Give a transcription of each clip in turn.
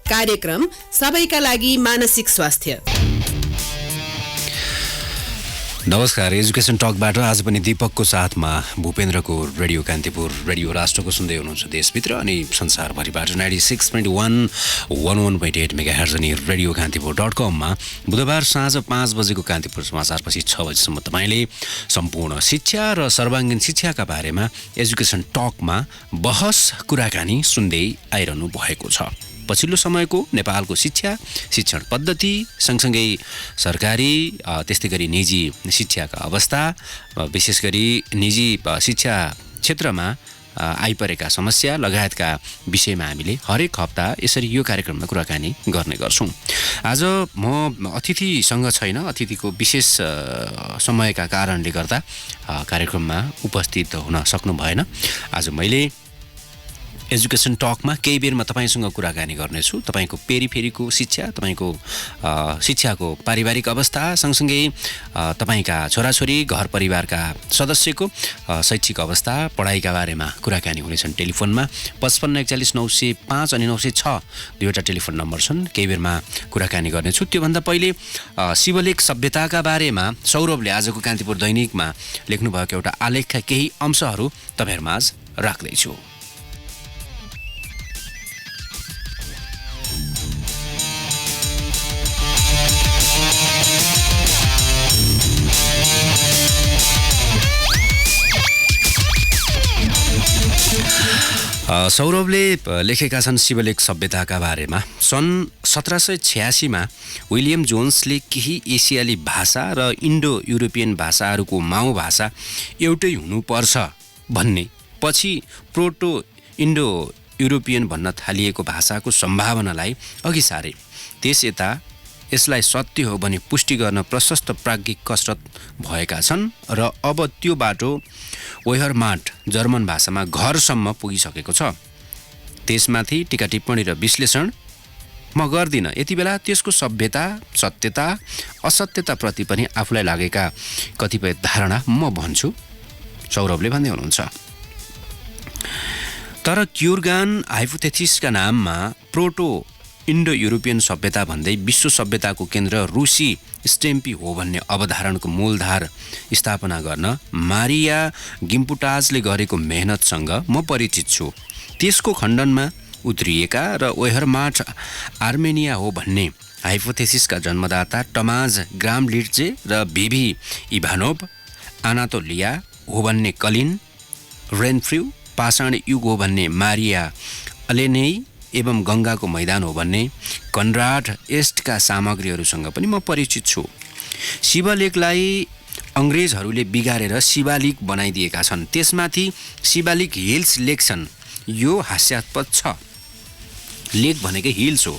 कार्यक्रम सबैका लागि मानसिक स्वास्थ्य। नमस्कार, एजुकेसन टकबाट आज पनि दीपकको साथमा भूपेन्द्रको रेडियो कान्तिपुर, रेडियो राष्ट्रको सुन्दै हुनुहुन्छ देशभित्र अनि संसारभरिबाट 96.1 101.8 मेगाहर्ज अनि रेडियो कान्तिपुर.com मा बुधबार साँझ 5 बजेको कान्तिपुर समाचारपछि 6 बजेसम्म तपाईँले सम्पूर्ण शिक्षा र सर्वाङ्गीन शिक्षाका बारेमा एजुकेसन टकमा बहस कुराकानी सुन्दै आइरहनु भएको छ। पछिल्लो समयको नेपालको शिक्षण पद्धति सँगसँगै सरकारी त्यस्तै गरी निजी शिक्षाका अवस्था, विशेष गरी निजी शिक्षा क्षेत्रमा आइपरेका समस्या लगायतका विषयमा हामीले हरेक हप्ता यसरी यो कार्यक्रममा कुराकानी गर्ने गर्छौँ। आज म अतिथिसँग छैन, अतिथिको विशेष समयका कारणले गर्दा कार्यक्रममा उपस्थित हुन सक्नु भएन। आज मैले एजुकेसन टकमा केही बेरमा तपाईँसँग कुराकानी गर्नेछु। तपाईँको पेरिफेरीको शिक्षा, तपाईँको शिक्षाको पारिवारिक अवस्था सँगसँगै तपाईँका छोराछोरी घर परिवारका सदस्यको शैक्षिक अवस्था, पढाइका बारेमा कुराकानी हुनेछन्। टेलिफोनमा 55 41 905 अनि 906 दुईवटा टेलिफोन नम्बर छन्। केही बेरमा कुराकानी गर्नेछु। त्योभन्दा पहिले शिवलेख सभ्यताका बारेमा सौरभले आजको कान्तिपुर दैनिकमा लेख्नुभएको एउटा आलेखका केही अंशहरू तपाईँहरूमाझ राख्दैछु। सौरभले लेखेका छन् शिवलेख सभ्यताका बारेमा। सन् 1786 मा विलियम जोन्सले केही एसियाली भाषा र इन्डो युरोपियन भाषाहरूको माउ भाषा एउटै हुनुपर्छ भन्ने, पछि प्रोटो इन्डो युरोपियन भन्न थालिएको भाषाको सम्भावनालाई अघि सारे। त्यस यता यसलाई सत्य हो भने पुष्टि गर्न प्रशस्त प्राज्ञिक कसरत भएका छन् र अब त्यो बाटो वेहरमाट जर्मन भाषामा घरसम्म पुगिसकेको छ। त्यसमाथि टीका टिप्पणी र विश्लेषण म गर्दिनँ। यति बेला त्यसको सभ्यता, सत्यता, असत्यताप्रति पनि आफूलाई लागेका कतिपय धारणा म भन्छु, सौरभले भन्दै हुनुहुन्छ। तर क्युर्गान हाइपोथेसिसका नाममा प्रोटो इन्डो युरोपियन सभ्यता भन्दै विश्व सभ्यताको केन्द्र रुसी स्टेम्पी हो भन्ने अवधारणाको मूलधार स्थापना गर्न मारिया गिम्पुटाजले गरेको मेहनतसँग म परिचित छु। त्यसको खण्डनमा उत्रिएका र वेहरमाट आर्मेनिया हो भन्ने हाइपोथेसिसका जन्मदाता टमाज ग्रामलिट्जे र बेबी इभानोभ, आनातोलिया हो भन्ने कलिन रेनफ्र्यू, पाषाण युग हो भन्ने मारिया अलेनेई एवं गङ्गाको मैदान हो भन्ने कन्राड एस्टका सामग्रीहरूसँग पनि म परिचित छु। शिवलेखलाई अङ्ग्रेजहरूले बिगारेर शिवालिक बनाइदिएका छन्। त्यसमाथि शिवालिक हिल्स लेख्छन्। यो हास्यास्पद छ। लेख भनेकै हिल्स हो।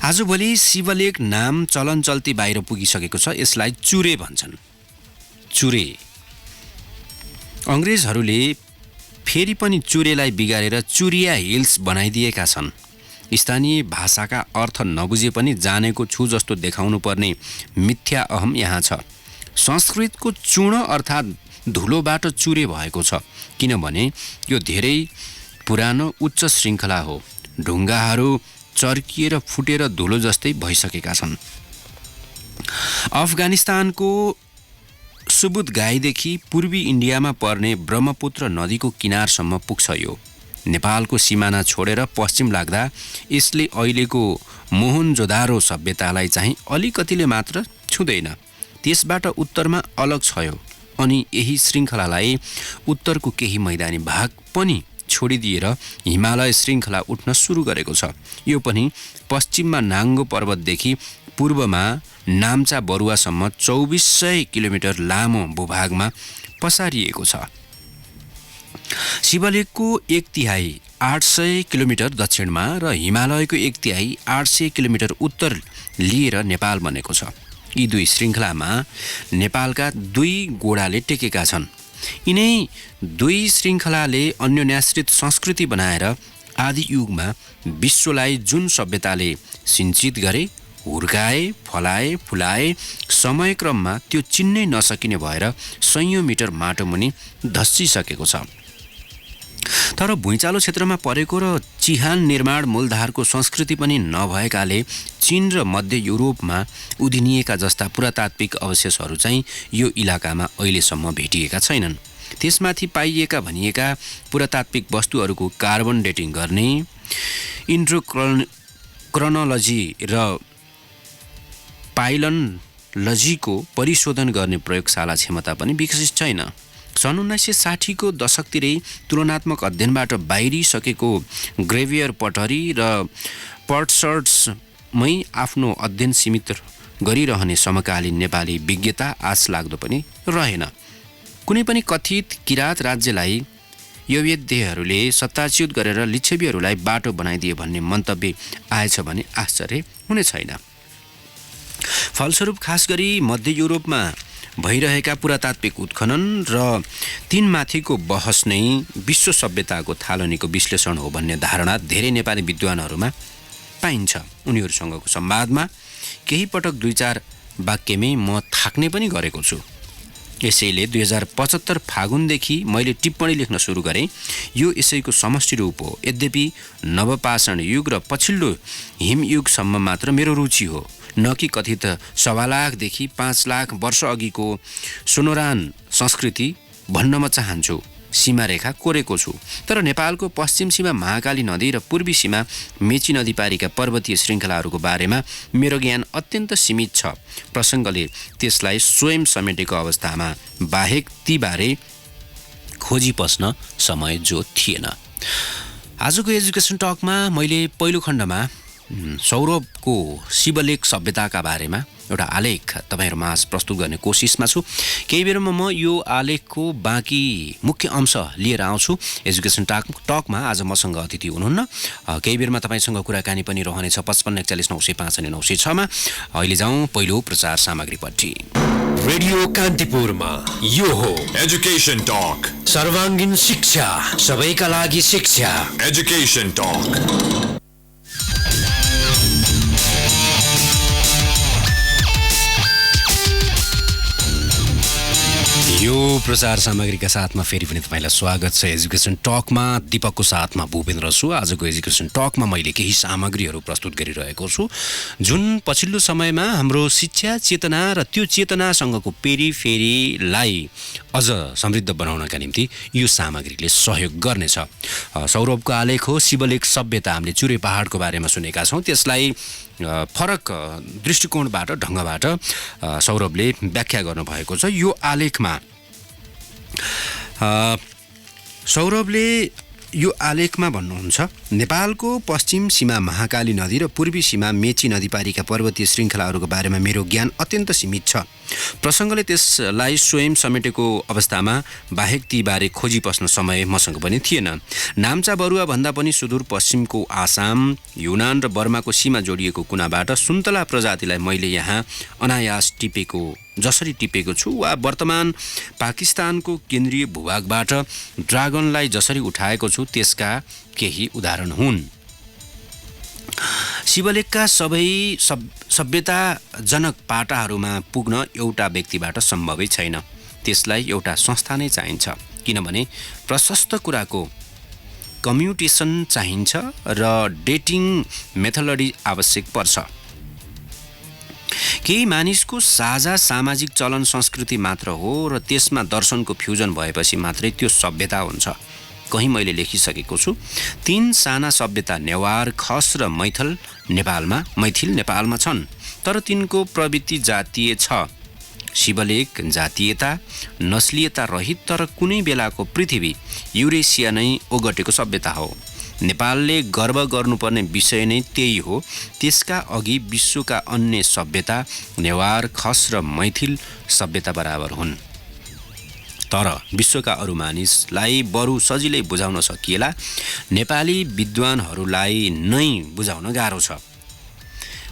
आजभोलि शिवलेख नाम चलन चल्ती बाहिर पुगिसकेको छ। यसलाई चुरे भन्छन्। चुरे। अङ्ग्रेजहरूले फेरि पनि चुरेलाई बिगारेर चुरिया हिल्स बनाइदिएका छन्। स्थानीय भाषाका अर्थ नबुझे पनि जानेको छु जस्तो देखाउनु पर्ने मिथ्या अहम यहाँ छ। संस्कृतको चूर्ण अर्थात् धुलोबाट चुरे भएको छ, किनभने यो धेरै पुरानो उच्च श्रृङ्खला हो। ढुङ्गाहरू चर्किएर फुटेर धुलो जस्तै भइसकेका छन्। अफगानिस्तानको सुबुत गाईदेखि पूर्वी इन्डियामा पर्ने ब्रह्मपुत्र नदीको किनारसम्म पुग्छ। यो नेपालको सिमाना छोडेर पश्चिम लाग्दा यसले अहिलेको मोहनजोदारो सभ्यतालाई चाहिँ अलिकतिले मात्र छुँदैन। त्यसबाट उत्तरमा अलग छ यो, अनि यही श्रृङ्खलालाई उत्तरको केही मैदानी भाग पनि छोडिदिएर हिमालय श्रृङ्खला उठ्न सुरु गरेको छ। यो पनि पश्चिममा नाङ्गो पर्वतदेखि पूर्वमा नाम्चा बरुवासम्म 2400 किलोमिटर लामो भूभागमा पसारिएको छ। शिवलेखको 1/3 800 किलोमिटर दक्षिणमा र हिमालयको 1/3 800 किलोमिटर उत्तर लिएर नेपाल बनेको छ। यी दुई श्रृङ्खलामा नेपालका दुई गोडाले टेकेका छन्। यिनै दुई श्रृङ्खलाले अन्योन्याश्रित संस्कृति बनाएर आदि युगमा विश्वलाई जुन सभ्यताले सिञ्चित गरे, हुर्काए, फलाए, फुलाए, समयक्रममा त्यो चिन्नै नसकिने भएर सयौं मिटर माटो मुनि धस्सिसकेको छ। तर भुइँचालो क्षेत्रमा परेको र चिहान निर्माण मूलधारको संस्कृति पनि नभएकाले चीन र मध्य युरोपमा उधिनिएका जस्ता पुरातात्विक अवशेषहरू चाहिँ यो इलाकामा अहिलेसम्म भेटिएका छैनन्। त्यसमाथि पाइएका भनिएका पुरातात्विक वस्तुहरूको कार्बन डेटिङ गर्ने, क्रोनोलोजी र पाइलोनोलोजीको परिशोधन गर्ने प्रयोगशाला क्षमता पनि विकसित छैन। सन् 1960 को दशकतिरै तुलनात्मक अध्ययनबाट बाहिरिसकेको ग्रेभियर पटरी र पर्टसर्ट्समै आफ्नो अध्ययन सीमित गरिरहने समकालीन नेपाली विज्ञता आशलाग्दो पनि रहेन। कुनै पनि कथित किराँत राज्यलाई यौवेद्यहरूले सत्ताच्युत गरेर लिच्छवीहरूलाई बाटो बनाइदिए भन्ने मन्तव्य आएछ भने आश्चर्य हुने छैन। फलस्वरूप खास गरी मध्य युरोपमा भइरहेका पुरातात्विक उत्खनन र तीनमाथिको बहस नै विश्व सभ्यताको थालनीको विश्लेषण हो भन्ने धारणा धेरै नेपाली विद्वानहरूमा पाइन्छ। उनीहरूसँगको संवादमा केही पटक 2-4 वाक्यमै म थाक्ने पनि गरेको छु। यसैले 2075 फागुनदेखि मैले टिप्पणी लेख्न सुरु गरेँ। यो यसैको समष्टि रूप हो। यद्यपि नवपाषाण युग र पछिल्लो हिमयुगसम्म मात्र मेरो रुचि हो, न कि कथित 1.25 लाखदेखि 5 लाख वर्ष अघिको सोनोरान संस्कृति भन्न म चाहन्छु। सीमारेखा कोरेको छु, तर नेपालको पश्चिम सीमा महाकाली नदी र पूर्वी सीमा मेची नदी पारीका पर्वतीय श्रृङ्खलाहरूको बारेमा मेरो ज्ञान अत्यन्त सीमित छ। प्रसङ्गले त्यसलाई स्वयं समेटेको अवस्थामा बाहेक तीबारे खोजी पस्न समय जो थिएन। आजको एजुकेसन टकमा मैले पहिलो खण्डमा सौरभको शिवलेख सभ्यताका बारेमा एउटा आलेख तपाईहरुमाझ प्रस्तुत गर्ने कोसिसमा छु। केही बेरमा म यो आलेखको बाँकी मुख्य अंश लिएर आउँछु। एजुकेसन टकमा आज मसँग अतिथि हुनुहुन्न। केही बेरमा तपाईसँग कुराकानी पनि रहनेछ 55 41 905 अनि 906 मा। अहिले जाउँ पहिलो प्रचार सामग्रीपट्टि। रेडियो कान्तिपुरमा यो हो एजुकेसन टक, सर्वाङ्गीन शिक्षा सबैका लागि शिक्षा। Education talk. यो प्रचार सामग्रीका साथमा फेरि पनि तपाईलाई स्वागत छ। एजुकेसन टकमा दीपकको साथमा भूपेन्द्र छु। आजको एजुकेसन टकमा मैले केही सामग्रीहरू प्रस्तुत गरिरहेको छु जुन पछिल्लो समयमा हाम्रो शिक्षा चेतना र त्यो चेतनासँगको पेरिफेरीलाई अझ समृद्ध बनाउनका निम्ति यो सामग्रीले सहयोग गर्नेछ। सौरभको आलेख हो शिवलेख सभ्यता। हामीले चुरे पहाडको बारेमा सुनेका छौँ। त्यसलाई फरक दृष्टिकोणबाट ढङ्गबाट सौरभले व्याख्या गर्नुभएको छ। यो आलेखमा सौरभले यो आलेखमा भन्नुहुन्छ, नेपालको पश्चिम सीमा महाकाली नदी र पूर्वी सीमा मेची नदीपारीका पर्वतीय श्रृङ्खलाहरूको बारेमा मेरो ज्ञान अत्यन्त सीमित छ। प्रसङ्गले त्यसलाई स्वयं समेटेको अवस्थामा बाहेक तीबारे खोजी पस्न समय मसँग पनि थिएन। नाम्चा बरुवा भन्दा पनि सुदूर पश्चिमको आसाम, युनान र बर्माको सीमा जोडिएको कुनाबाट सुन्तला प्रजातिलाई मैले यहाँ अनायास जसरी टिपेको छु वा वर्तमान पाकिस्तानको केन्द्रीय भूभागबाट ड्रागनलाई जसरी उठाएको छु त्यसका केही उदाहरण हुन्। शिवलेखका सबै सभ्यताजनक पाटाहरूमा पुग्न एउटा व्यक्तिबाट सम्भवै छैन। त्यसलाई एउटा संस्था नै चाहिन्छ, किनभने प्रशस्त कुराको कम्युटेसन चाहिन्छ र डेटिङ मेथोडोलोजी आवश्यक पर्छ। केही मानिसको साझा सामाजिक चलन संस्कृति मात्र हो र त्यसमा दर्शनको फ्युजन भएपछि मात्रै त्यो सभ्यता हुन्छ। कहीँ मैले लेखिसकेको छु, 3 साना सभ्यता नेवार, खस र मैथिल नेपालमा छन्, तर तिनको प्रवृत्ति जातीय छ। शिवलेख जातीयता नस्लीयता रहित तर कुनै बेलाको पृथ्वी युरेसिया नै ओगटेको सभ्यता हो। नेपालले गर्व गर्नुपर्ने विषय नै त्यही हो। त्यसका अघि विश्वका अन्य सभ्यता नेवार, खस र मैथिल सभ्यता बराबर हुन्। तर विश्वका अरू मानिसलाई बरु सजिलै बुझाउन सकिएला, नेपाली विद्वानहरूलाई नै बुझाउन गाह्रो छ।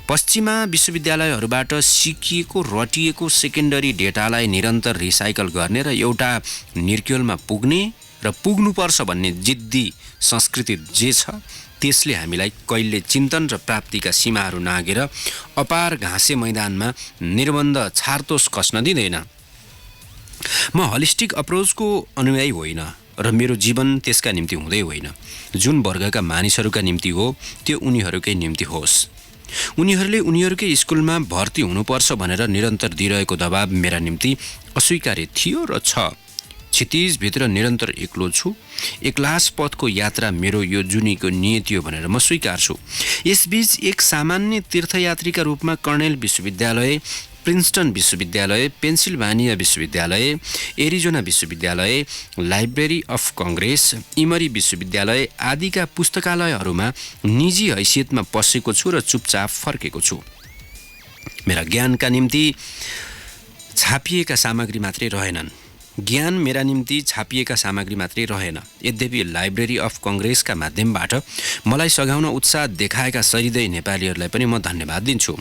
पश्चिमा विश्वविद्यालयहरूबाट सिकिएको रटिएको सेकेन्डरी डेटालाई निरन्तर रिसाइकल गर्ने र एउटा निर्क्युलमा पुग्ने र पुग्नुपर्छ भन्ने जिद्दी संस्कृति जे छ त्यसले हामीलाई कहिले चिन्तन र प्राप्तिका सीमाहरू नागेर अपार घाँसे मैदानमा निर्बन्ध छारतोस कस्न दिँदैन। म होलिस्टिक अप्रोचको अनुयायी होइन। र मेरो जीवन त्यसका निम्ति हुँदै होइन। जुन वर्गका मानिसहरूका निम्ति हो त्यो उनीहरूकै निम्ति होस्। उनीहरूले उनीहरूकै स्कुलमा भर्ती हुनुपर्छ भनेर निरन्तर दिइरहेको दबाब मेरा निम्ति अस्वीकार्य थियो र छ। क्षितिजभित्र निरन्तर एक्लो छु। एक्लास पथको यात्रा मेरो यो जुनीको नियति हो भनेर म स्वीकार्छु। यसबीच एक सामान्य तीर्थयात्रीका रूपमा कर्नेल विश्वविद्यालय, प्रिन्सटन विश्वविद्यालय, पेन्सिल्भानिया विश्वविद्यालय, एरिजोना विश्वविद्यालय, लाइब्रेरी अफ कङ्ग्रेस, इमरी विश्वविद्यालय आदिका पुस्तकालयहरूमा निजी हैसियतमा पसेको छु र चुपचाप फर्केको छु। मेरा ज्ञानका निम्ति छापिएका सामग्री मात्रै रहेनन्। ज्ञान मेरा निम्ति छापिएका सामग्री मात्रै रहेन। यद्यपि लाइब्रेरी अफ कङ्ग्रेसका माध्यमबाट मलाई सघाउन उत्साह देखाएका सहृदय नेपालीहरूलाई पनि म धन्यवाद दिन्छु।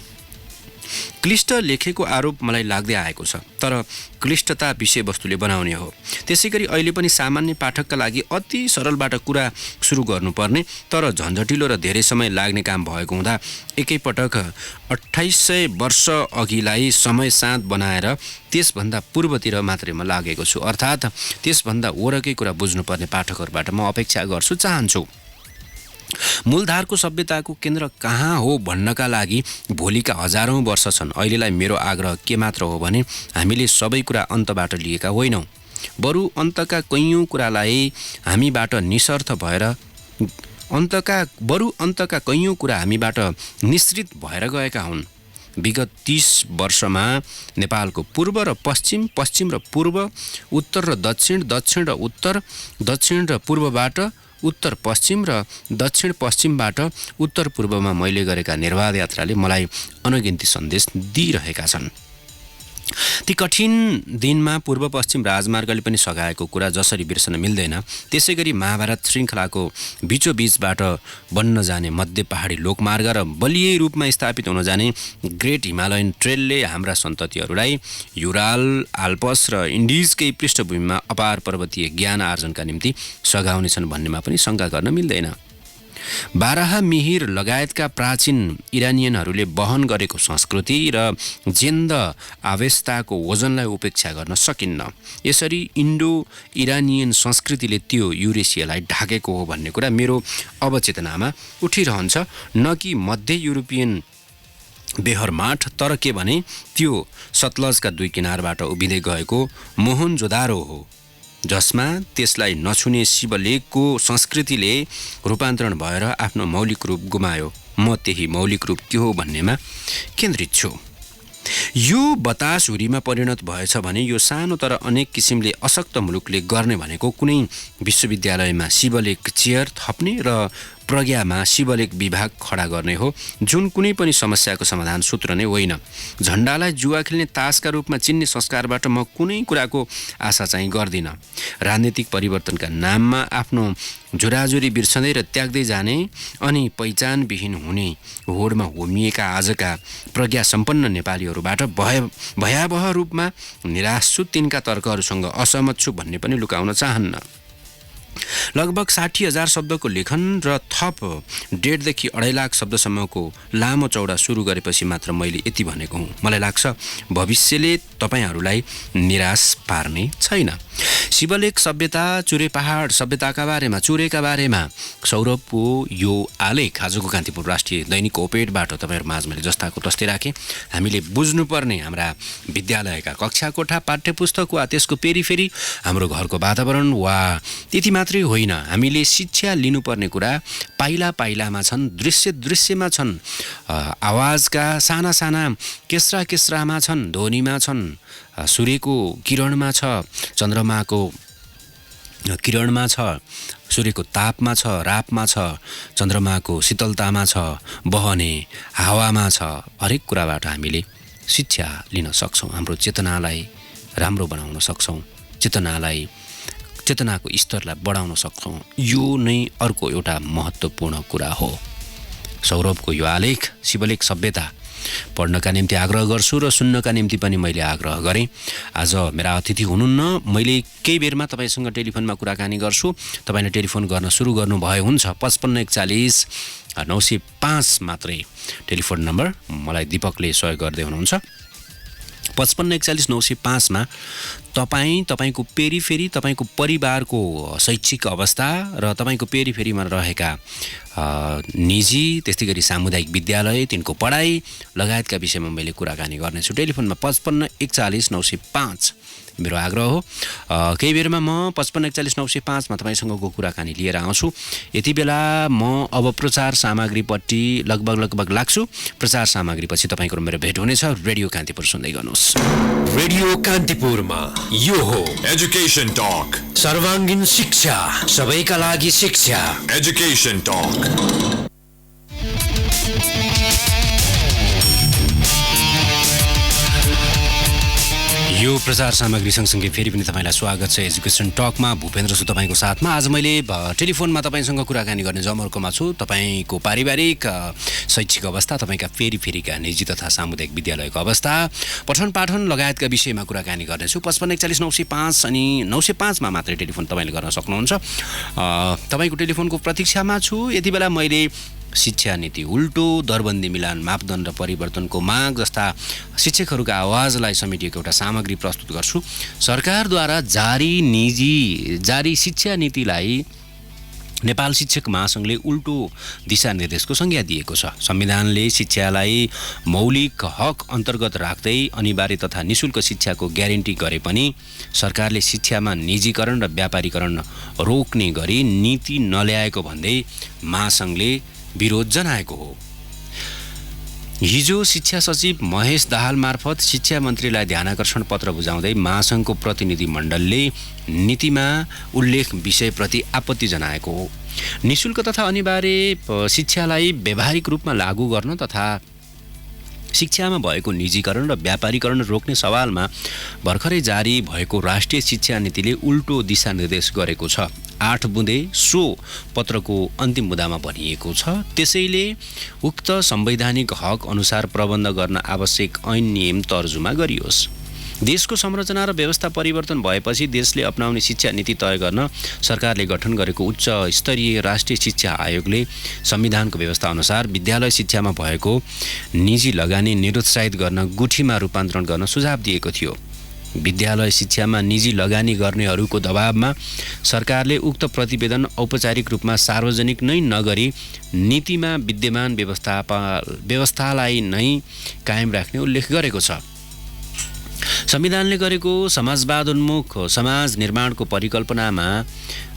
क्लिष्ट लेखेको आरोप मलाई लाग्दै आएको छ, तर क्लिष्टता विषयवस्तुले बनाउने हो। त्यसैगरी अहिले पनि सामान्य पाठकका लागि अति सरलबाट कुरा सुरु गर्नुपर्ने तर झन्झटिलो र धेरै समय लाग्ने काम भएको हुँदा एकैपटक 2800 वर्ष अघिलाई समय साँध बनाएर त्यसभन्दा पूर्वतिर मात्रै म लागेको छु। अर्थात् त्यसभन्दा वरकै कुरा बुझ्नुपर्ने पाठकहरूबाट म अपेक्षा गर्छु, चाहन्छु। मूलधारको सभ्यताको केन्द्र कहाँ हो भन्नका लागि भोलिका हजारौँ वर्ष छन्। अहिलेलाई मेरो आग्रह के मात्र हो भने हामीले सबै कुरा अन्तबाट लिएका होइनौँ, बरु अन्तका कैयौँ कुरालाई हामीबाट निसर्थ भएर अन्तका कैयौँ कुरा हामीबाट निश्रित भएर गएका हुन्। विगत 30 वर्षमा नेपालको पूर्व र पश्चिम, पश्चिम र पूर्व, उत्तर र दक्षिण, दक्षिण र उत्तर, दक्षिण र पूर्वबाट उत्तर पश्चिम र दक्षिण पश्चिमबाट उत्तर पूर्वमा मैले गरेका निर्वाध यात्राले मलाई अनगिन्ती सन्देश दिइरहेका छन्। ती कठिन दिनमा पूर्व पश्चिम राजमार्गले पनि सघाएको कुरा जसरी बिर्सन मिल्दैन, त्यसै गरी महाभारत श्रृङ्खलाको बिचोबिचबाट बन्न जाने मध्य पहाडी लोकमार्ग र बलियै रूपमा स्थापित हुन जाने ग्रेट हिमालयन ट्रेलले हाम्रा सन्ततिहरूलाई युराल, आल्पस र इन्डिजकै पृष्ठभूमिमा अपार पर्वतीय ज्ञान आर्जनका निम्ति सघाउनेछन् भन्नेमा पनि शङ्का गर्न मिल्दैन। बाराह मिहिर लगायतका प्राचीन इरानियनहरूले वहन गरेको संस्कृति र जेन्द आवेस्ताको वजनलाई उपेक्षा गर्न सकिन्न। यसरी इन्डो इरानियन संस्कृतिले त्यो युरेसियालाई ढाकेको हो भन्ने कुरा मेरो अवचेतनामा उठिरहन्छ, न कि मध्य युरोपियन बेहरमाठ, तर के भने त्यो सतलजका दुई किनारबाट उभिँदै गएको मोहनजोदारो हो, जसमा त्यसलाई नछुने शिवलेखको संस्कृतिले रूपान्तरण भएर आफ्नो मौलिक रूप गुमायो। म त्यही मौलिक रूप के हो भन्नेमा केन्द्रित छु। यो बतासहुरीमा परिणत भएछ भने यो सानो तर अनेक किसिमले अशक्त मुलुकले गर्ने भनेको कुनै विश्वविद्यालयमा शिवलेख चेयर थप्ने र प्रज्ञामा शिवलेख विभाग खडा गर्ने हो, जुन कुनै पनि समस्याको समाधान सूत्र नै होइन। झण्डालाई जुवा खेल्ने तासका रूपमा चिन्ने संस्कारबाट म कुनै कुराको आशा चाहिँ गर्दिनँ। राजनीतिक परिवर्तनका नाममा आफ्नो जोराजोरी बिर्सँदै र त्याग्दै जाने अनि पहिचानविहीन हुने होडमा होमिएका आजका प्रज्ञा सम्पन्न नेपालीहरूबाट भयावह रूपमा निराश छु। तिनका तर्कहरूसँग असहमत छु भन्ने पनि लुकाउन चाहन्न। लगभग 60,000 शब्दको लेखन र थप 1.5देखि 2.5 लाख शब्दसम्मको लामो चौडा सुरु गरेपछि मात्र मैले यति भनेको हुँ। मलाई लाग्छ भविष्यले तपाईहरूलाई निराश पार्ने छैन। शिवलेख सभ्यता, चुरे पहाड सभ्यताका बारेमा, चुरेका बारेमा सौरभको यो आलेख आजको कान्तिपुर राष्ट्रिय दैनिक ओपेटबाट तपाईँहरू माझ मैले जस्ताको तस्तै राखेँ। हामीले बुझ्नुपर्ने हाम्रा विद्यालयका कक्षा कोठा, पाठ्यपुस्तक वा त्यसको पेरिफेरी, हाम्रो घरको वातावरण वा त्यति मात्रै होइन, हामीले शिक्षा लिनुपर्ने कुरा पाइला पाइलामा छन्, दृश्य दृश्यमा छन्, आवाजका साना साना केस्रा केस्रामा छन्, ध्वनिमा छन्, सूर्यको किरणमा छ, चन्द्रमाको किरणमा छ, सूर्यको तापमा छ, रापमा छ, चन्द्रमाको शीतलतामा छ, बहने हावामा छ। हरेक कुराबाट हामीले शिक्षा लिन सक्छौँ, हाम्रो चेतनालाई राम्रो बनाउन सक्छौँ, चेतनाको स्तरलाई बढाउन सक्छौँ। यो नै अर्को एउटा महत्त्वपूर्ण कुरा हो। सौरभको यो आलेख शिवलेख सभ्यता पढ्नका निम्ति आग्रह गर्छु र सुन्नका निम्ति पनि मैले आग्रह गरेँ। आज मेरा अतिथि हुनुहुन्न, मैले केही बेरमा तपाईँसँग टेलिफोनमा कुराकानी गर्छु। तपाईँले टेलिफोन गर्न सुरु गर्नुभयो हुन्छ। 5541 905 मात्रै टेलिफोन नम्बर। मलाई दिपकले सहयोग गर्दै हुनुहुन्छ। 55 मा तपाईको पेरिफेरी तपाईको परिवारको शैक्षिक अवस्था र तपाईको पेरिफेरीमा रहेका निजी त्यस्तै गरी सामुदायिक विद्यालय तिनको पढाइ लगायतका विषयमा मैले कुराकानी गर्नेछु। टेलिफोनमा 55 मेरो आग्रह हो। केही बेरमा म 55 मा तपाईसँगको कुराकानी लिएर आउँछु। यति बेला म अब प्रचार सामग्रीपट्टि लगभग लाग्छु। प्रचार सामग्रीपछि तपाईको र मेरो भेट हुनेछ। रेडियो कान्तिपुर सुन्दै गर्नुहोस्। रेडियो कान्तिपुरमा यो हो Education Talk. सर्वाङ्गीन शिक्षा, सबैका लागि शिक्षा। Education Talk. यो प्रचार सामग्री सँगसँगै फेरि पनि तपाईँलाई स्वागत छ एजुकेसन टकमा। भूपेन्द्र छु तपाईँको साथमा। आज मैले टेलिफोनमा तपाईँसँग कुराकानी गर्ने जमर्कोमा छु। तपाईँको पारिवारिक शैक्षिक अवस्था, तपाईँका फेरिका निजी तथा सामुदायिक विद्यालयको अवस्था, पठन पाठन लगायतका विषयमा कुराकानी गर्नेछु। 55 905 अनि 905 मा मात्रै टेलिफोन तपाईँले गर्न सक्नुहुन्छ। तपाईँको टेलिफोनको प्रतीक्षामा छु। यति बेला मैले शिक्षा नीति उल्टो, दरबन्दी मिलान, मापदण्ड परिवर्तनको माग जस्ता शिक्षकहरूका आवाजलाई समेटिएको एउटा सामग्री प्रस्तुत गर्छु। सरकारद्वारा जारी शिक्षा नीतिलाई नेपाल शिक्षक महासङ्घले उल्टो दिशानिर्देशको संज्ञा दिएको छ। संविधानले शिक्षालाई मौलिक हक अन्तर्गत राख्दै अनिवार्य तथा निशुल्क शिक्षाको ग्यारेन्टी गरे पनि सरकारले शिक्षामा निजीकरण र व्यापारीकरण रोक्ने गरी नीति नल्याएको भन्दै महासङ्घले विरोध जनाएको हो। हिजो शिक्षा सचिव महेश दाहाल मार्फत शिक्षा मन्त्रीलाई ध्यानाकर्षण पत्र बुझाउँदै महासङ्घको प्रतिनिधि मण्डलले नीतिमा उल्लेख विषयप्रति आपत्ति जनाएको हो। निशुल्क तथा अनिवार्य शिक्षालाई व्यावहारिक रूपमा लागू गर्न तथा शिक्षामा भएको निजीकरण र व्यापारीकरण रोक्ने सवालमा भर्खरै जारी भएको राष्ट्रिय शिक्षा नीतिले उल्टो दिशानिर्देश गरेको छ। 8 बुँदे सो पत्रको अन्तिम मुद्दामा भनिएको छ। त्यसैले उक्त संवैधानिक हक अनुसार प्रबन्ध गर्न आवश्यक ऐन नियम तर्जुमा गरियोस्। देशको संरचना र व्यवस्था परिवर्तन भएपछि देशले अपनाउने शिक्षा नीति तय गर्न सरकारले गठन गरेको उच्च स्तरीय राष्ट्रिय शिक्षा आयोगले संविधानको व्यवस्था अनुसार विद्यालय शिक्षामा भएको निजी लगानी निरुत्साहित गर्न गुठीमा रूपान्तरण गर्न सुझाव दिएको थियो। विद्यालय शिक्षामा निजी लगानी गर्नेहरूको दबावमा सरकारले उक्त प्रतिवेदन औपचारिक रूपमा सार्वजनिक नै नगरी नीतिमा विद्यमान व्यवस्थालाई नै कायम राख्ने उल्लेख गरेको छ। संविधानले गरेको समाजवादोन्मुख समाज निर्माणको परिकल्पनामा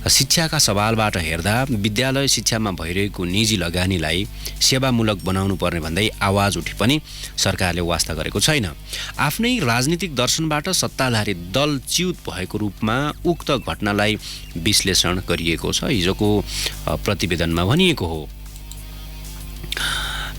शिक्षाका सवालबाट हेर्दा विद्यालय शिक्षामा भइरहेको निजी लगानीलाई सेवामूलक बनाउनु पर्ने भन्दै आवाज उठे पनि सरकारले वास्ता गरेको छैन। आफ्नै राजनीतिक दर्शनबाट सत्ताधारी दल च्युत भएको रूपमा उक्त घटनालाई विश्लेषण गरिएको छ। हिजोको प्रतिवेदनमा भनिएको हो।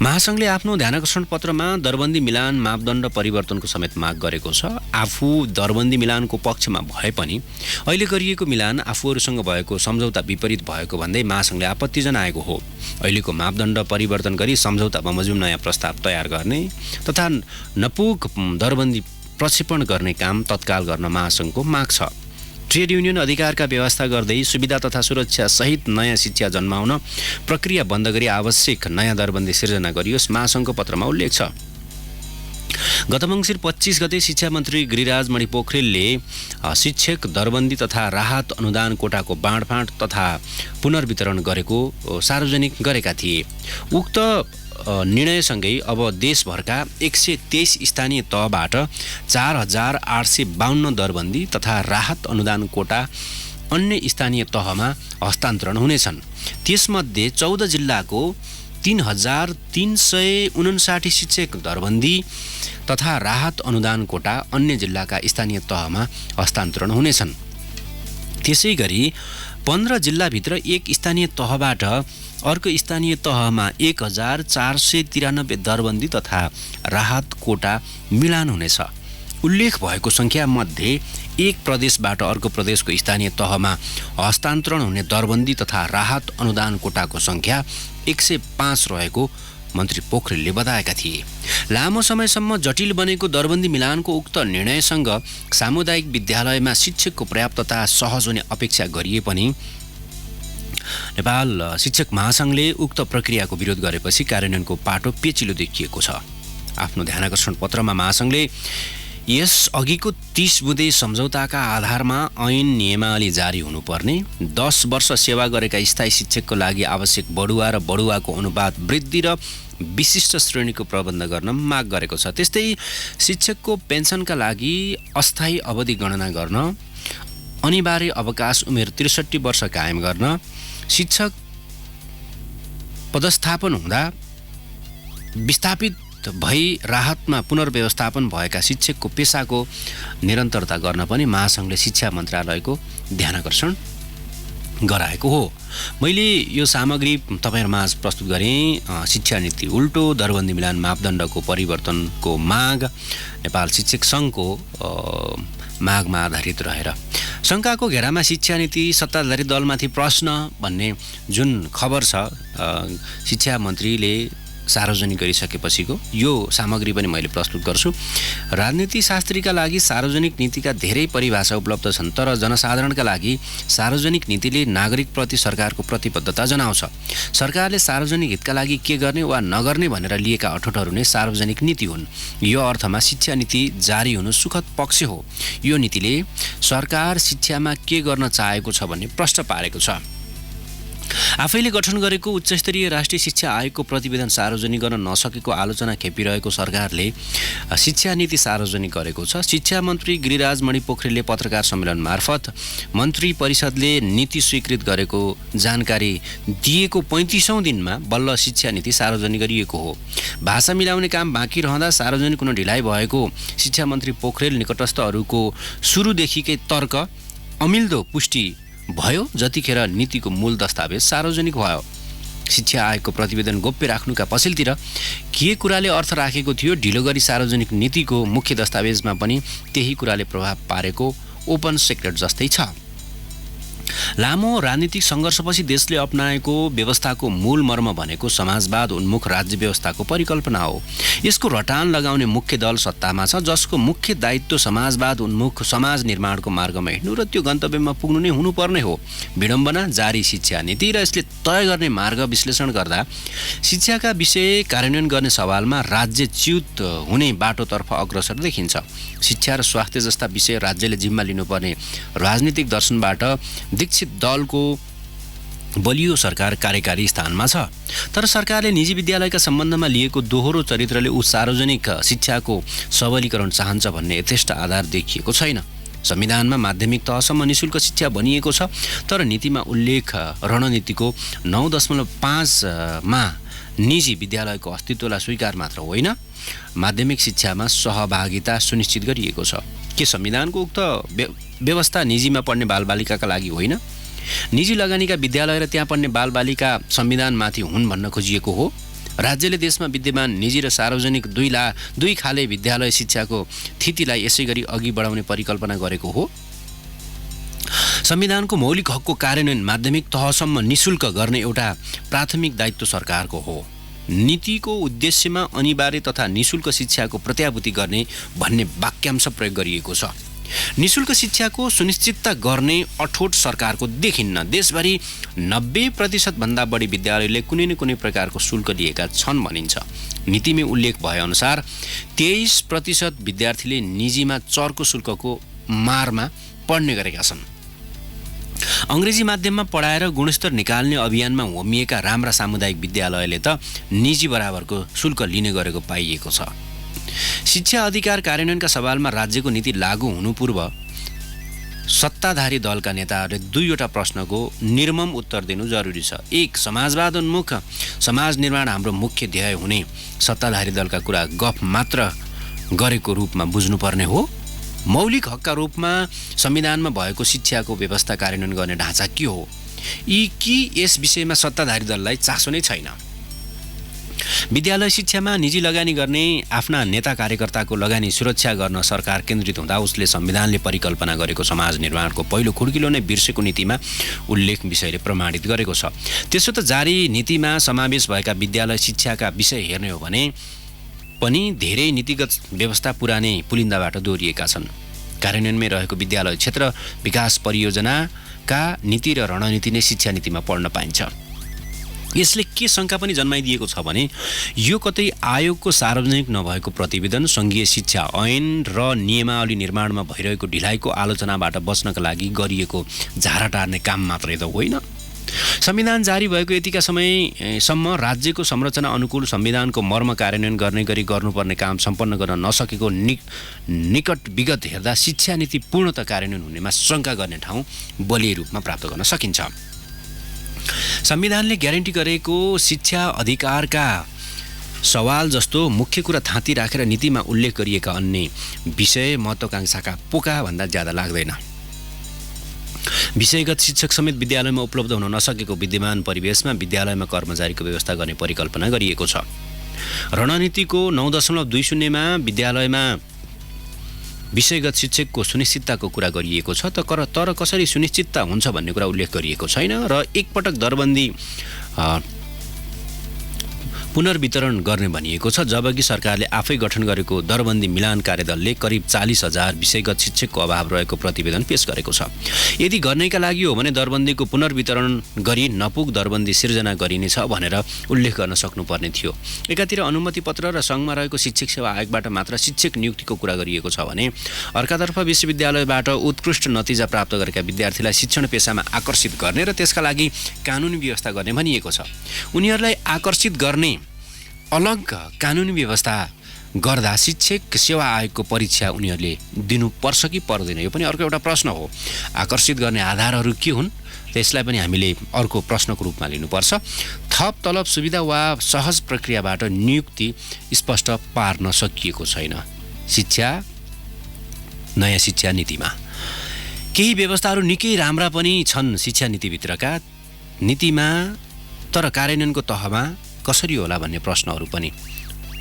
महासङ्घले आफ्नो ध्यानाकर्षण पत्रमा दरबन्दी मिलान मापदण्ड परिवर्तनको समेत माग गरेको छ। आफू दरबन्दी मिलानको पक्षमा भए पनि अहिले गरिएको मिलान आफूहरूसँग भएको सम्झौता विपरीत भएको भन्दै महासङ्घले आपत्ति जनाएको हो। अहिलेको मापदण्ड परिवर्तन गरी सम्झौता बमोजिम नयाँ प्रस्ताव तयार गर्ने तथा नपुग दरबन्दी प्रक्षेपण गर्ने काम तत्काल गर्न महासङ्घको माग छ। ट्रेड युनियन अधिकारका व्यवस्था गर्दै सुविधा तथा सुरक्षा सहित नयाँ शिक्षा जन्माउन प्रक्रिया बन्द गरी आवश्यक नयाँ दरबन्दी सिर्जना गरियोस्, महासङ्घको पत्रमा उल्लेख छ। गत मङ्सिर 25 गते शिक्षा मन्त्री गिरिराज मणि पोखरेलले शिक्षक दरबन्दी तथा राहत अनुदान कोटाको बाँडफाँड तथा पुनर्वितरण गरेको सार्वजनिक गरेका थिए। उक्त निर्णयसँगै अब देशभरका 123 स्थानीय तहबाट 4852 दरबन्दी तथा राहत अनुदान कोटा अन्य स्थानीय तहमा हस्तान्तरण हुनेछन्। त्यसमध्ये 14 जिल्लाको 3359 शिक्षक दरबन्दी तथा राहत अनुदान कोटा अन्य जिल्लाका स्थानीय तहमा हस्तान्तरण हुनेछन्। त्यसै गरी 15 जिल्लाभित्र एक स्थानीय तहबाट अर्को स्थानीय तहमा 1493 दरबन्दी तथा राहत कोटा मिलान हुनेछ। उल्लेख भएको सङ्ख्या मध्ये एक प्रदेशबाट अर्को प्रदेशको स्थानीय तहमा हस्तान्तरण हुने दरबन्दी तथा राहत अनुदान कोटाको सङ्ख्या 105 रहेको मन्त्री पोखरेलले बताएका थिए। लामो समयसम्म जटिल बनेको दरबन्दी मिलानको उक्त निर्णयसँग सामुदायिक विद्यालयमा शिक्षकको पर्याप्तता सहज हुने अपेक्षा गरिए पनि नेपाल शिक्षक महासङ्घले उक्त प्रक्रियाको विरोध गरेपछि कार्यान्वयनको पाटो पेचिलो देखिएको छ। आफ्नो ध्यानाकर्षण पत्रमा महासङ्घले यस अघिको 30 बुँदे सम्झौताका आधारमा ऐन नियमावली जारी हुनुपर्ने, 10 वर्ष सेवा गरेका स्थायी शिक्षकको लागि आवश्यक बढुवा र बढुवाको अनुपात वृद्धि र विशिष्ट श्रेणीको प्रबन्ध गर्न माग गरेको छ। त्यस्तै शिक्षकको पेन्सनका लागि अस्थायी अवधि गणना गर्न, अनिवार्य अवकाश उमेर 63 वर्ष कायम गर्न, शिक्षक पदस्थापन हुँदा विस्थापित भई राहतमा पुनर्व्यवस्थापन भएका शिक्षकको पेसाको निरन्तरता गर्न पनि महासङ्घले शिक्षा मन्त्रालयको ध्यानकर्षण गराएको हो। मैले यो सामग्री तपाईँहरूमाझ प्रस्तुत गरेँ। शिक्षा नीति उल्टो, दरबन्दी मिलान मापदण्डको परिवर्तनको माग, नेपाल शिक्षक सङ्घको मागमा आधारित रहेर शङ्काको घेरामा शिक्षा नीति सत्ताधारी दलमाथि प्रश्न भन्ने जुन खबर छ शिक्षा मन्त्रीले सार्वजनिक गरिसकेपछिको यो सामग्री पनि मैले प्रस्तुत गर्छु। राजनीति शास्त्रीका लागि सार्वजनिक नीतिका धेरै परिभाषा उपलब्ध छन्, तर जनसाधारणका लागि सार्वजनिक नीतिले नागरिकप्रति सरकारको प्रतिबद्धता जनाउँछ। सरकारले सार्वजनिक हितका लागि के गर्ने वा नगर्ने भनेर लिएका अठोटहरू नै सार्वजनिक नीति हुन्। यो अर्थमा शिक्षा नीति जारी हुनु सुखद पक्ष हो। यो नीतिले सरकार शिक्षामा के गर्न चाहेको छ भन्ने प्रश्न पारेको छ। आफैले गठन गरेको उच्चस्तरीय राष्ट्रिय शिक्षा आयोगको प्रतिवेदन सार्वजनिक गर्न नसकेको आलोचना खेपिरहेको सरकारले शिक्षा नीति सार्वजनिक गरेको छ। शिक्षा मन्त्री गिरिराज मणि पोखरेलले पत्रकार सम्मेलन मार्फत मन्त्री परिषदले नीति स्वीकृत गरेको जानकारी दिएको 35औं दिनमा बल्ल शिक्षा नीति सार्वजनिक गरिएको हो। भाषा मिलाउने काम बाँकी रहँदा सार्वजनिक हुन ढिलाइ भएको शिक्षा मन्त्री पोखरेल निकटस्थहरूको सुरुदेखिकै तर्क अमिल्दो पुष्टि भयो जतिखेर नीतिको मूल दस्तावेज सार्वजनिक भयो। शिक्षा आयोगको प्रतिवेदन गोप्य राख्नुका पछिल्तिर के कुराले अर्थ राखेको थियो, ढिलो गरी सार्वजनिक नीतिको मुख्य दस्तावेजमा पनि त्यही कुराले प्रभाव पारेको ओपन सिक्रेट जस्तै छ। लामो राजनीतिक सङ्घर्षपछि देशले अपनाएको व्यवस्थाको मूल मर्म भनेको समाजवाद उन्मुख राज्य व्यवस्थाको परिकल्पना हो। यसको रटान लगाउने मुख्य दल सत्तामा छ, जसको मुख्य दायित्व समाजवाद उन्मुख समाज निर्माणको मार्गमा हिँड्नु र त्यो गन्तव्यमा पुग्नु नै हुनुपर्ने हो। विडम्बना जारी शिक्षा नीति र यसले तय गर्ने मार्ग विश्लेषण गर्दा शिक्षाका विषय कार्यान्वयन गर्ने सवालमा राज्य च्युत हुने बाटोतर्फ अग्रसर देखिन्छ। शिक्षा र स्वास्थ्य जस्ता विषय राज्यले जिम्मा लिनुपर्ने राजनीतिक दर्शनबाट दीक्षित दलको बलियो सरकार कार्यकारी स्थानमा छ। तर सरकारले निजी विद्यालयका सम्बन्धमा लिएको दोहोरो चरित्रले ऊ सार्वजनिक शिक्षाको सबलीकरण चाहन्छ भन्ने यथेष्ट आधार देखिएको छैन। संविधानमा माध्यमिक तहसम्म निशुल्क शिक्षा भनिएको छ, तर नीतिमा उल्लेख रणनीतिको 9.5 मा निजी विद्यालयको अस्तित्वलाई स्वीकार मात्र होइन, माध्यमिक शिक्षामा सहभागिता सुनिश्चित गरिएको छ। के संविधानको उक्त व्यवस्था निजीमा पढ्ने बालबालिकाका लागि होइन? निजी लगानीका विद्यालय र त्यहाँ पढ्ने बालबालिका संविधानमाथि हुन् भन्न खोजिएको हो। राज्यले देशमा विद्यमान निजी र सार्वजनिक दुई खाले विद्यालय शिक्षाको स्थितिलाई यसै गरी अघि बढाउने परिकल्पना गरेको हो। संविधानको मौलिक हकको कार्यान्वयन माध्यमिक तहसम्म निशुल्क गर्ने एउटा प्राथमिक दायित्व सरकारको हो। नीतिको उद्देश्यमा अनिवार्य तथा निशुल्क शिक्षाको प्रत्याभूति गर्ने भन्ने वाक्यांश प्रयोग गरिएको छ। निशुल्क शिक्षाको सुनिश्चितता गर्ने अठोट सरकारको देखिन्न। देशभरि 90% भन्दा बढी विद्यालयले कुनै न कुनै प्रकारको शुल्क लिएका छन् भनिन्छ। नीतिमै उल्लेख भएअनुसार 23% विद्यार्थीले निजीमा चर्को शुल्कको मारमा पढ्ने गरेका छन्। अङ्ग्रेजी माध्यममा पढाएर गुणस्तर निकाल्ने अभियानमा होमिएका राम्रा सामुदायिक विद्यालयले त निजी बराबरको शुल्क लिने गरेको पाइएको छ। शिक्षा अधिकार कार्यान्वयनका सवालमा राज्यको नीति लागू हुनु पूर्व सत्ताधारी दलका नेताहरूले दुईवटा प्रश्नको निर्मम उत्तर दिनु जरुरी छ। एक, समाजवाद उन्मुख समाज निर्माण हाम्रो मुख्य ध्येय हुने सत्ताधारी दलका कुरा गफ मात्र गरेको रूपमा बुझ्नुपर्ने हो। मौलिक हकका रूपमा संविधानमा भएको शिक्षाको व्यवस्था कार्यान्वयन गर्ने ढाँचा के हो? कि यस विषयमा सत्ताधारी दललाई चासो नै छैन? विद्यालय शिक्षामा निजी लगानी गर्ने आफ्ना नेता कार्यकर्ताको लगानी सुरक्षा गर्न सरकार केन्द्रित हुँदा उसले संविधानले परिकल्पना गरेको समाज निर्माणको पहिलो खुड्किलो नै बिर्सेको नीतिमा उल्लेख विषयले प्रमाणित गरेको छ। त्यसो त जारी नीतिमा समावेश भएका विद्यालय शिक्षाका विषय हेर्ने हो भने पनि धेरै नीतिगत व्यवस्था पुरानै पुलिन्दाबाट दोहोरिएका छन्। कार्यान्वयनमै रहेको विद्यालय क्षेत्र विकास परियोजनाका नीति र रणनीति नै शिक्षा नीतिमा पढ्न पाइन्छ। यसले के शङ्का पनि जन्माइदिएको छ भने यो कतै आयोगको सार्वजनिक नभएको प्रतिवेदन, सङ्घीय शिक्षा ऐन र नियमावली निर्माणमा भइरहेको ढिलाइको आलोचनाबाट बच्नका लागि गरिएको झारा टार्ने काम मात्रै त होइन। संविधान जारी भएको यतिका समयसम्म राज्यको संरचना अनुकूल संविधानको मर्म कार्यान्वयन गर्ने गरी गर्नुपर्ने काम सम्पन्न गर्न नसकेको निकट विगत हेर्दा शिक्षा नीति पूर्णतः कार्यान्वयन हुनेमा शङ्का गर्ने ठाउँ बलियो रूपमा प्राप्त गर्न सकिन्छ। संविधानले ग्यारेन्टी गरेको शिक्षा अधिकारका सवाल जस्तो मुख्य कुरा थाँती राखेर नीतिमा उल्लेख गरिएका अन्य विषय महत्त्वाकांक्षाका पोका भन्दा ज्यादा लाग्दैन। विषयगत शिक्षक समेत विद्यालयमा उपलब्ध हुन नसकेको विद्यमान परिवेशमा विद्यालयमा कर्मचारीको व्यवस्था गर्ने परिकल्पना गरिएको छ। रणनीतिको 9.20मा विद्यालयमा विषयगत शिक्षकको सुनिश्चितताको कुरा गरिएको छ, तर कसरी सुनिश्चितता हुन्छ भन्ने कुरा उल्लेख गरिएको छैन र एकपटक दरबन्दी पुनर्वितरण गर्ने भनिएको छ, जबकि सरकारले आफै गठन गरेको दरबन्दी मिलान कार्यदलले करिब 40,000 विषयगत शिक्षकको अभाव रहेको प्रतिवेदन पेश गरेको छ। यदि गर्नैका लागि हो भने दरबन्दीको पुनर्वितरण गरी नपुग दरबन्दी सिर्जना गरिनेछ भनेर उल्लेख गर्न सक्नुपर्ने थियो। एकातिर अनुमति पत्र र सङ्घमा रहेको शिक्षक सेवा आयोगबाट मात्र शिक्षक नियुक्तिको कुरा गरिएको छ भने अर्कातर्फ विश्वविद्यालयबाट उत्कृष्ट नतिजा प्राप्त गरेका विद्यार्थीलाई शिक्षण पेसामा आकर्षित गर्ने र त्यसका लागि कानुनी व्यवस्था गर्ने भनिएको छ। उनीहरूलाई आकर्षित गर्ने अलग कानुनी व्यवस्था गर्दा शिक्षक सेवा आयोगको परीक्षा उनीहरूले दिनुपर्छ कि पर्दैन, यो पनि अर्को एउटा प्रश्न हो। आकर्षित गर्ने आधारहरू के हुन् त्यसलाई पनि हामीले अर्को प्रश्नको रूपमा लिनुपर्छ। थप तलब सुविधा वा सहज प्रक्रियाबाट नियुक्ति स्पष्ट पार्न सकिएको छैन। नयाँ शिक्षा नीतिमा केही व्यवस्थाहरू निकै राम्रा पनि छन् शिक्षा नीतिभित्रका नीतिमा, तर कार्यान्वयनको तहमा कसरी होला भन्ने प्रश्नहरू पनि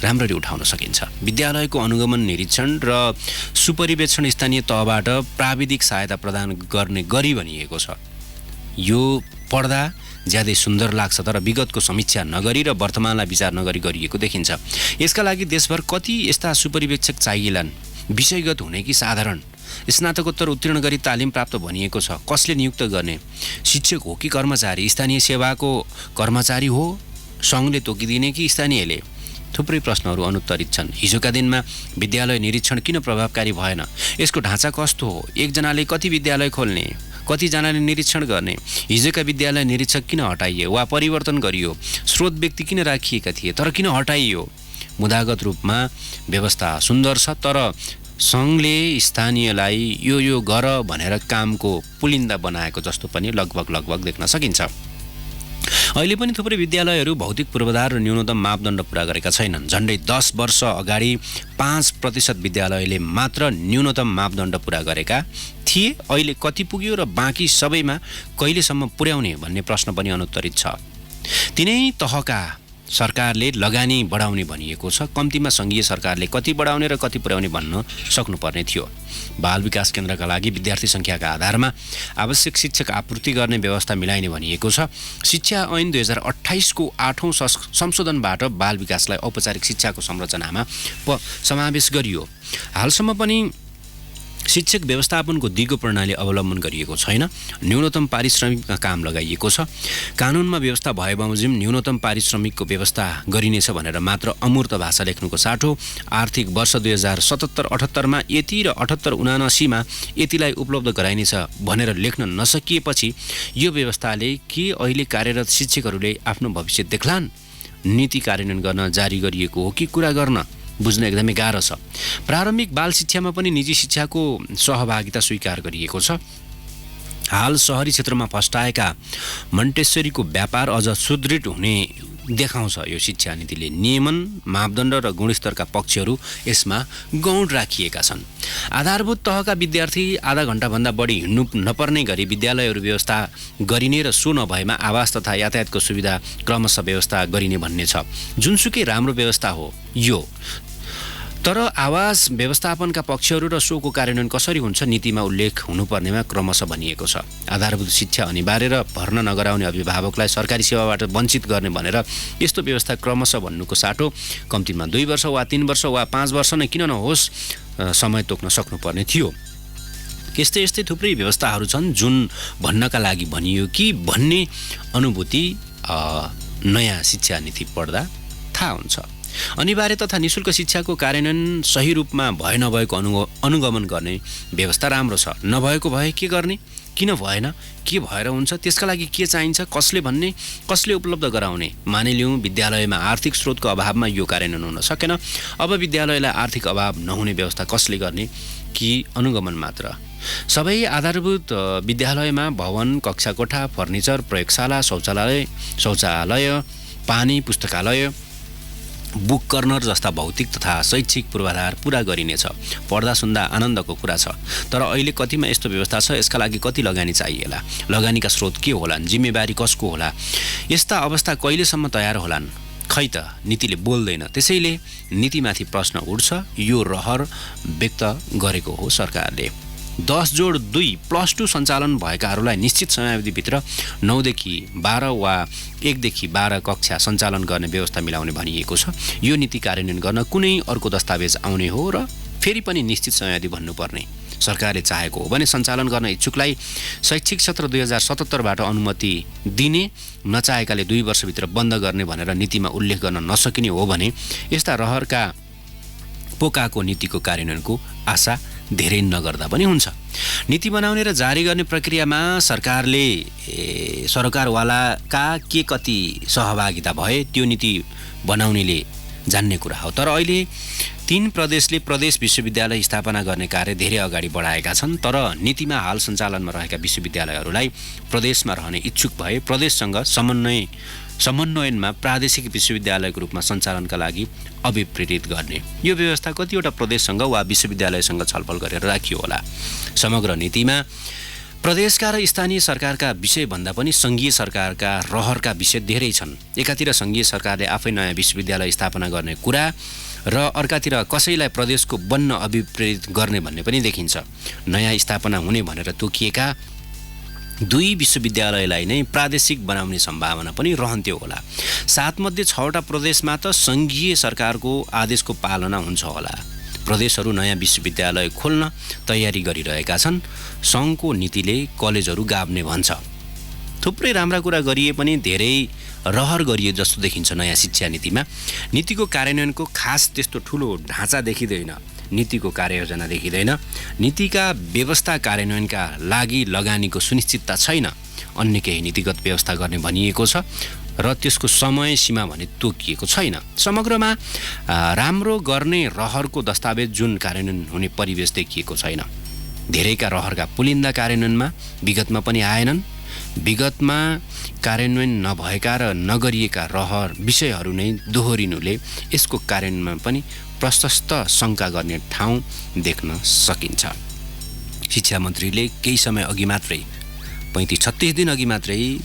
राम्ररी उठाउन सकिन्छ। विद्यालयको अनुगमन, निरीक्षण र सुपरिवेक्षण स्थानीय तहबाट प्राविधिक सहायता प्रदान गर्ने गरी भनिएको छ। यो पढ्दा ज्यादै सुन्दर लाग्छ, तर विगतको समीक्षा नगरी र वर्तमानलाई विचार नगरी गरिएको देखिन्छ। यसका लागि देशभर कति यस्ता सुपरिवेक्षक चाहिएलान्? विषयगत हुने कि साधारण? स्नातकोत्तर उत्तीर्ण गरी तालिम प्राप्त भनिएको छ, कसले नियुक्त गर्ने? शिक्षक हो कि कर्मचारी? स्थानीय सेवाको कर्मचारी हो, सङ्घले तोकिदिने कि स्थानीयले? थुप्रै प्रश्नहरू अनुत्तरित छन्। हिजोका दिनमा विद्यालय निरीक्षण किन प्रभावकारी भएन? यसको ढाँचा कस्तो हो? एकजनाले कति विद्यालय खोल्ने, कतिजनाले निरीक्षण गर्ने? हिजोका विद्यालय निरीक्षक किन हटाइयो वा परिवर्तन गरियो? स्रोत व्यक्ति किन राखिएका थिए तर किन हटाइयो? मुदागत रूपमा व्यवस्था सुन्दर छ, तर सङ्घले स्थानीयलाई यो गर भनेर कामको पुलिन्दा बनाएको जस्तो पनि लगभग देख्न सकिन्छ। अहिले पनि थुप्रै विद्यालयहरू भौतिक पूर्वाधार र न्यूनतम मापदण्ड पुरा गरेका छैनन्। झन्डै 10 वर्ष अगाडि 5% विद्यालयले मात्र न्यूनतम मापदण्ड पुरा गरेका थिए। अहिले कति पुग्यो र बाँकी सबैमा कहिलेसम्म पुर्याउने भन्ने प्रश्न पनि अनुत्तरित छ। तिनै तहका सरकारले लगानी बढाउने भनिएको छ। कम्तीमा सङ्घीय सरकारले कति बढाउने र कति पुर्याउने भन्न सक्नुपर्ने थियो। बाल विकास केन्द्रका लागि विद्यार्थी सङ्ख्याका आधारमा आवश्यक शिक्षक आपूर्ति गर्ने व्यवस्था मिलाइने भनिएको छ। शिक्षा ऐन 2028 को 8औं संशोधनबाट बाल विकासलाई औपचारिक शिक्षाको संरचनामा समावेश गरियो। हालसम्म पनि शिक्षक व्यवस्थापनको दिगो प्रणाली अवलम्बन गरिएको छैन। न्यूनतम पारिश्रमिकमा काम लगाइएको छ। कानुनमा व्यवस्था भए बमोजिम न्यूनतम पारिश्रमिकको व्यवस्था गरिनेछ भनेर मात्र अमूर्त भाषा लेख्नुको साटो आर्थिक वर्ष 2077-78मा यति र 78-79मा यतिलाई उपलब्ध गराइनेछ भनेर लेख्न नसकिएपछि यो व्यवस्थाले के अहिले कार्यरत शिक्षकहरूले आफ्नो भविष्य देख्लान्? नीति कार्यान्वयन गर्न जारी गरिएको हो कि कुरा गर्न बुझ्न एकदमै गाह्रो छ। प्रारम्भिक बाल शिक्षामा पनि निजी शिक्षाको सहभागिता स्वीकार गरिएको छ। हाल सहरी क्षेत्रमा फस्टाएका मन्टेश्वरीको व्यापार अझ सुदृढ हुने देखाउँछ यो शिक्षा नीतिले। नियमन, मापदण्ड र गुणस्तरका पक्षहरू यसमा गौण राखिएका छन्। आधारभूत तहका विद्यार्थी आधा घण्टाभन्दा बढी हिँड्नु नपर्ने गरी विद्यालयहरू व्यवस्था गरिने र सो नभएमा आवास तथा यातायातको सुविधा क्रमशः व्यवस्था गरिने भन्ने छ। जुनसुकै राम्रो व्यवस्था हो यो, तर आवास व्यवस्थापनका पक्षहरू र सोको कार्यान्वयन कसरी हुन्छ नीतिमा उल्लेख हुनुपर्नेमा क्रमशः भनिएको छ। आधारभूत शिक्षा अनिवार्य र भर्ना नगराउने अभिभावकलाई सरकारी सेवाबाट वञ्चित गर्ने भनेर यस्तो व्यवस्था क्रमशः भन्नुको साटो कम्तीमा 2 वर्ष वा 3 वर्ष वा 5 वर्ष नै किन नहोस् समय तोक्न सक्नुपर्ने थियो। यस्तै थुप्रै व्यवस्थाहरू छन् जुन भन्नका लागि भनियो कि भन्ने अनुभूति नयाँ शिक्षा नीति पढ्दा थाहा हुन्छ। अनिवार्य तथा निशुल्क शिक्षाको कार्यान्वयन सही रूपमा भए नभएको अनुगमन गर्ने व्यवस्था राम्रो छ। नभएको भए के गर्ने, किन भएन, के भएर हुन्छ, त्यसका लागि के चाहिन्छ, कसले भन्ने, कसले उपलब्ध गराउने। मानिलिउँ विद्यालयमा आर्थिक स्रोतको अभावमा यो कार्यान्वयन हुन सकेन। अब विद्यालयलाई आर्थिक अभाव नहुने व्यवस्था कसले गर्ने कि अनुगमन मात्र। सबै आधारभूत विद्यालयमा भवन, कक्षाकोठा, फर्निचर, प्रयोगशाला, शौचालय, पानी, पुस्तकालय, बुक कर्नर जस्ता भौतिक तथा शैक्षिक पूर्वाधार पुरा गरिनेछ। पढ्दा सुन्दा आनन्दको कुरा छ। तर अहिले कतिमा यस्तो व्यवस्था छ, यसका लागि कति लगानी चाहिएला, लगानीका स्रोत के होलान्, जिम्मेवारी कसको होला, यस्ता अवस्था कहिलेसम्म तयार होलान्, खै त नीतिले बोल्दैन। त्यसैले नीतिमाथि प्रश्न उठ्छ। यो रहर व्यक्त गरेको हो सरकारले। 10+2 +2 सञ्चालन भएकाहरूलाई निश्चित समयावधिभित्र 9देखि 12 वा 1देखि 12 कक्षा सञ्चालन गर्ने व्यवस्था मिलाउने भनिएको छ। यो नीति कार्यान्वयन गर्न कुनै अर्को दस्तावेज आउने हो र फेरि पनि निश्चित समयावधि भन्नुपर्ने। सरकारले चाहेको हो भने सञ्चालन गर्न इच्छुकलाई शैक्षिक सत्र 2077बाट अनुमति दिने, नचाहेकाले 2 वर्षभित्र बन्द गर्ने भनेर नीतिमा उल्लेख गर्न नसकिने हो भने यस्ता रहरका पोकाको नीतिको कार्यान्वयनको आशा धेरै नगर्दा पनि हुन्छ। नीति बनाउने र जारी गर्ने प्रक्रियामा सरकारवालाका के कति सहभागिता भए त्यो नीति बनाउनेले जान्ने कुरा हो। तर अहिले 3 प्रदेशले प्रदेश विश्वविद्यालय स्थापना गर्ने कार्य धेरै अगाडि बढाएका छन्। तर नीतिमा हाल सञ्चालनमा रहेका विश्वविद्यालयहरूलाई प्रदेशमा रहने इच्छुक भए प्रदेशसँग समन्वयनमा प्रादेशिक विश्वविद्यालयको रूपमा सञ्चालनका लागि अभिप्रेरित गर्ने। यो व्यवस्था कतिवटा प्रदेशसँग वा विश्वविद्यालयसँग छलफल गरेर राखियो होला। समग्र नीतिमा प्रदेशका र स्थानीय सरकारका विषयभन्दा पनि सङ्घीय सरकारका रहरका विषय धेरै छन्। एकातिर सङ्घीय सरकारले आफै नयाँ विश्वविद्यालय स्थापना गर्ने कुरा र अर्कातिर कसैलाई प्रदेशको बन्न अभिप्रेरित गर्ने भन्ने पनि देखिन्छ। नयाँ स्थापना हुने भनेर तोकिएका 2 विश्वविद्यालयलाई नै प्रादेशिक बनाउने सम्भावना पनि रहन्थ्यो होला। 7 मध्ये 6वटा प्रदेशमा त सङ्घीय सरकारको आदेशको पालना हुन्छ होला। प्रदेशहरू नयाँ विश्वविद्यालय खोल्न तयारी गरिरहेका छन्। सङ्घको नीतिले कलेजहरू गाभ्ने भन्छ। थुप्रै राम्रा कुरा गरिए पनि धेरै रहर गरिए जस्तो देखिन्छ नयाँ शिक्षा नीतिमा। नीतिको कार्यान्वयनको खास त्यस्तो ठुलो ढाँचा देखिँदैन, नीतिको कार्ययोजना देखिँदैन, नीतिका व्यवस्था कार्यान्वयनका लागि लगानीको सुनिश्चितता छैन। अन्य केही नीतिगत व्यवस्था गर्ने भनिएको छ र त्यसको समय सीमा भने तोकिएको छैन। समग्रमा राम्रो गर्ने रहरको दस्तावेज जुन कार्यान्वयन हुने परिवेश देखिएको छैन। धेरैका रहरका पुलिन्दा कार्यान्वयनमा विगतमा पनि आएनन्। विगतमा कार्यान्वयन नभएका र नगरिएका रहर विषयहरू नै दोहोरिनुले यसको कार्यान्वयनमा पनि प्रशस्त शङ्का गर्ने ठाउँ देख्न सकिन्छ। शिक्षा मन्त्रीले केही समय अघि मात्रै 35-36 दिन अघि मात्रै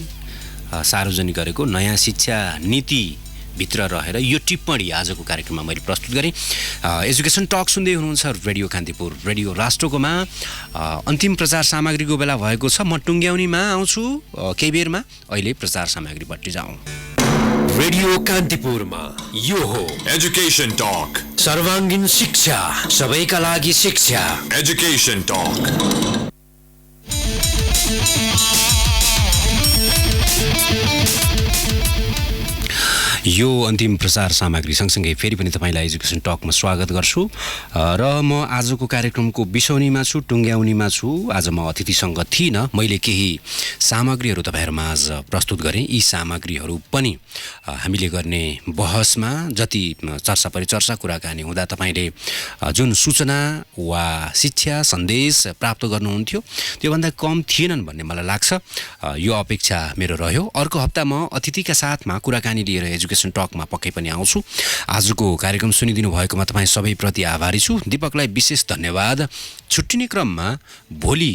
सार्वजनिक गरेको नयाँ शिक्षा नीतिभित्र रहेर यो टिप्पणी आजको कार्यक्रममा मैले प्रस्तुत गरेँ। एजुकेसन टक सुन्दै हुनुहुन्छ रेडियो कान्तिपुर रेडियो राष्ट्रकोमा। अन्तिम प्रचार सामग्रीको बेला भएको छ। म टुङ्ग्याउनीमा आउँछु केही बेरमा। अहिले प्रचार सामग्रीपट्टि जाउँ। रेडियो कान्तिपुरमा यो हो एजुकेशन टक। सर्वाङ्गीन शिक्षा, सबैका लागि शिक्षा। Education talk. यो अन्तिम प्रचार सामग्री सँगसँगै फेरि पनि तपाईँलाई एजुकेसन टकमा स्वागत गर्छु र म आजको कार्यक्रमको बिसौनीमा छु, टुङ्ग्याउनीमा छु। आज म अतिथिसँग थिइनँ। मैले केही सामग्रीहरू तपाईँहरूमा आज प्रस्तुत गरेँ। यी सामग्रीहरू पनि हामीले गर्ने बहसमा जति चर्चा परिचर्चा कुराकानी हुँदा तपाईँले जुन सूचना वा शिक्षा सन्देश प्राप्त गर्नुहुन्थ्यो त्योभन्दा कम थिएनन् भन्ने मलाई लाग्छ। यो अपेक्षा मेरो रह्यो। अर्को हप्ता म अतिथिका साथमा कुराकानी लिएर एजुकेसन टकमा पक्कै पनि आउँछु। आजको कार्यक्रम सुनिदिनु भएकोमा तपाईँ सबैप्रति आभारी छु। दीपकलाई विशेष धन्यवाद। छुट्टिने क्रममा भोलि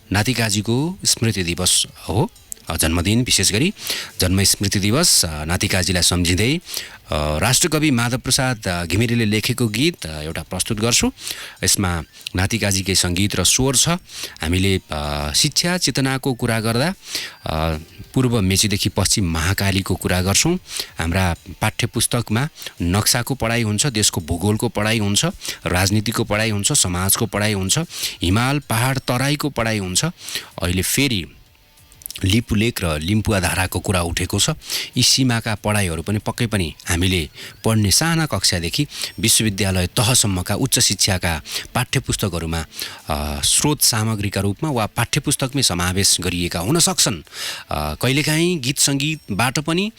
नातिकाजीको स्मृति दिवस हो, जन्मदिन। विशेष गरी जन्म स्मृति दिवस नातिकाजीलाई सम्झिँदै राष्ट्रकवि माधव प्रसाद घिमिरेले लेखेको गीत एउटा प्रस्तुत गर्छु। यसमा नातिकाजीकै सङ्गीत र स्वर छ। हामीले शिक्षा चेतनाको कुरा गर्दा पूर्व मेचीदेखि पश्चिम महाकालीको कुरा गर्छौँ। हाम्रा पाठ्य पुस्तकमा नक्साको पढाइ हुन्छ, देशको भूगोलको पढाइ हुन्छ, राजनीतिको पढाइ हुन्छ, समाजको पढाइ हुन्छ, हिमाल पहाड तराईको पढाइ हुन्छ। अहिले फेरि लिपुलेक र लिम्पुवा धाराको कुरा उठेको छ। यी सीमाका पढाइहरू पनि पक्कै पनि हामीले पढ्ने साना कक्षादेखि विश्वविद्यालय तहसम्मका उच्च शिक्षाका पाठ्यपुस्तकहरूमा स्रोत सामग्रीका रूपमा वा पाठ्यपुस्तकमै समावेश गरिएका हुन सक्छन्। कहिलेकाहीँ गीत सङ्गीतबाट पनि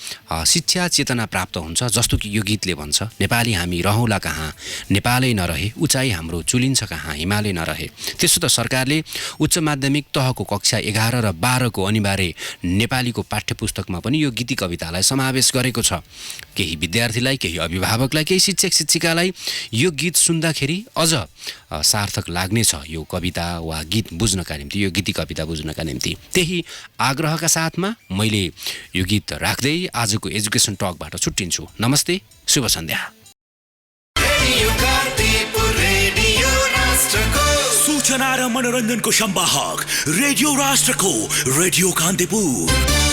शिक्षा चेतना प्राप्त हुन्छ। जस्तो कि यो गीतले भन्छ, नेपाली हामी रहौँला कहाँ, नेपालै नरहे उचाइ हाम्रो चुलिन्छ कहाँ, हिमालय नरहे। त्यसो त सरकारले उच्च माध्यमिक तहको कक्षा 11 र 12 को अनिवार्य नेपालीको पाठ्यपुस्तकमा पनि यो गीति कवितालाई समावेश गरेको छ। केही विद्यार्थीलाई, केही अभिभावकलाई, केही शिक्षक शिक्षिकालाई यो गीत सुन्दाखेरि अझ सार्थक लाग्नेछ यो कविता वा गीत बुझ्नका निम्ति, यो गीति कविता बुझ्नका निम्ति। त्यही आग्रहका साथमा मैले यो गीत राख्दै आजको एजुकेसन टकबाट छुट्टिन्छु। नमस्ते, शुभ सन्ध्या। सूचना र मनोरञ्जनको संवाहक रेडियो राष्ट्रको रेडियो कान्तिपुर।